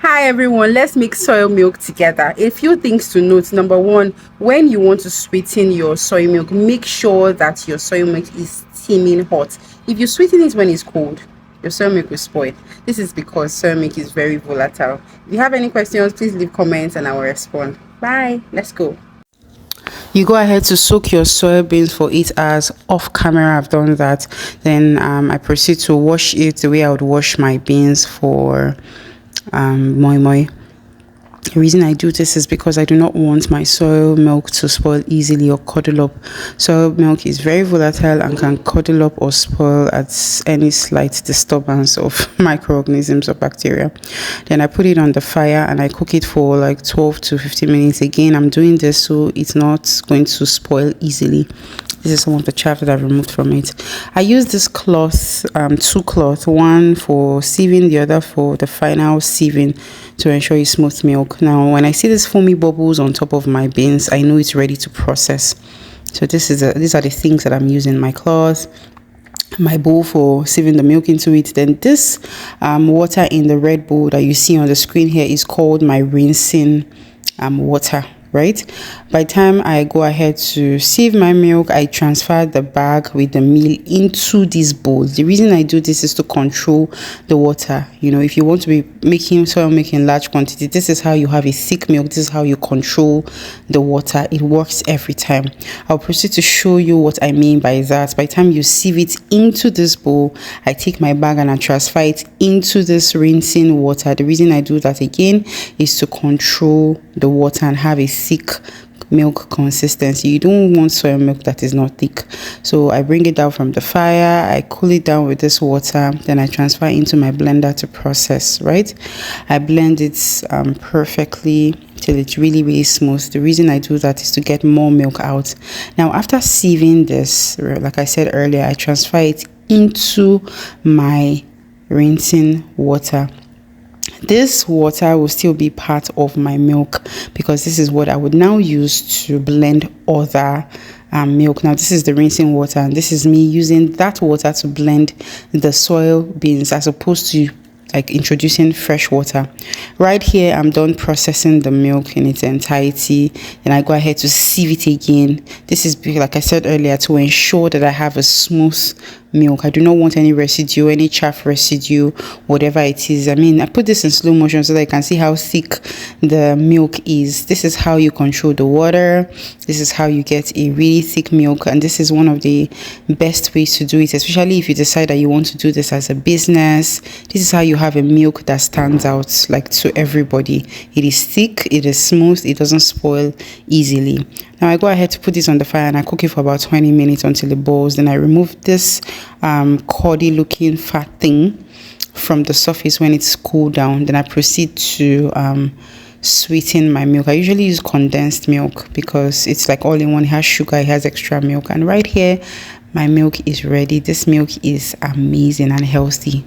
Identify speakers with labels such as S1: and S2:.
S1: Hi everyone, let's make soy milk together. A few things to note. Number one, when you want to sweeten your soy milk, make sure that your soy milk is steaming hot. If you sweeten it when it's cold, your soy milk will spoil. This is because soy milk is very volatile. If you have any questions, please leave comments and I will respond. Bye. Let's go. You go ahead to soak your soybeans for 8 hours. Off camera, I've done that. Then I proceed to wash it the way I would wash my beans for moi moi. The reason I do this is because I do not want my soy milk to spoil easily or curdle up. Soy milk is very volatile and can curdle up or spoil at any slight disturbance of microorganisms or bacteria. Then I put it on the fire and I cook it for like 12 to 15 minutes. Again, I'm doing this so it's not going to spoil easily. This is some of the chaff that I've removed from it. I use this cloth, two cloths, one for sieving, the other for the final sieving to ensure it's smooth milk. Now, when I see these foamy bubbles on top of my beans, I know it's ready to process. So these are the things that I'm using: my cloth, my bowl for sieving the milk into it. Then this water in the red bowl that you see on the screen here is called my rinsing water. Right, by the time I go ahead to sieve my milk, I transfer the bag with the meal into this bowl. The reason I do this is to control the water. If you want to be making soy milk in large quantity, this is how you have a thick milk. This is how you control the water. It works every time. I'll proceed to show you what I mean by that. By the time you sieve it into this bowl, I take my bag and I transfer it into this rinsing water. The reason I do that again is to control the water and have a thick milk consistency. You don't want soy milk that is not thick. So I bring it down from the fire, I cool it down with this water, then I transfer into my blender to process. Right, I blend it perfectly till it's really smooth. The reason I do that is to get more milk out. Now, after sieving this, like I said earlier, I transfer it into my rinsing water. This water will still be part of my milk because this is what I would now use to blend other milk. Now, this is the rinsing water and this is me using that water to blend the soy beans as opposed to like introducing fresh water. Right here, I'm done processing the milk in its entirety. Then I go ahead to sieve it again. This is, like I said earlier, to ensure that I have a smooth milk. I do not want any residue, any chaff residue, whatever it is. I put this in slow motion so that I can see how thick the milk is. This is how you control the water. This is how you get a really thick milk, and this is one of the best ways to do it, especially if you decide that you want to do this as a business. This is how you have a milk that stands out like to everybody. It is thick, it is smooth, it doesn't spoil easily. Now I go ahead to put this on the fire and I cook it for about 20 minutes until it boils. Then I remove this cordy looking fat thing from the surface when it's cooled down. Then I proceed to sweeten my milk. I usually use condensed milk because it's like all in one. It has sugar, it has extra milk, and right here my milk is ready. This milk is amazing and healthy.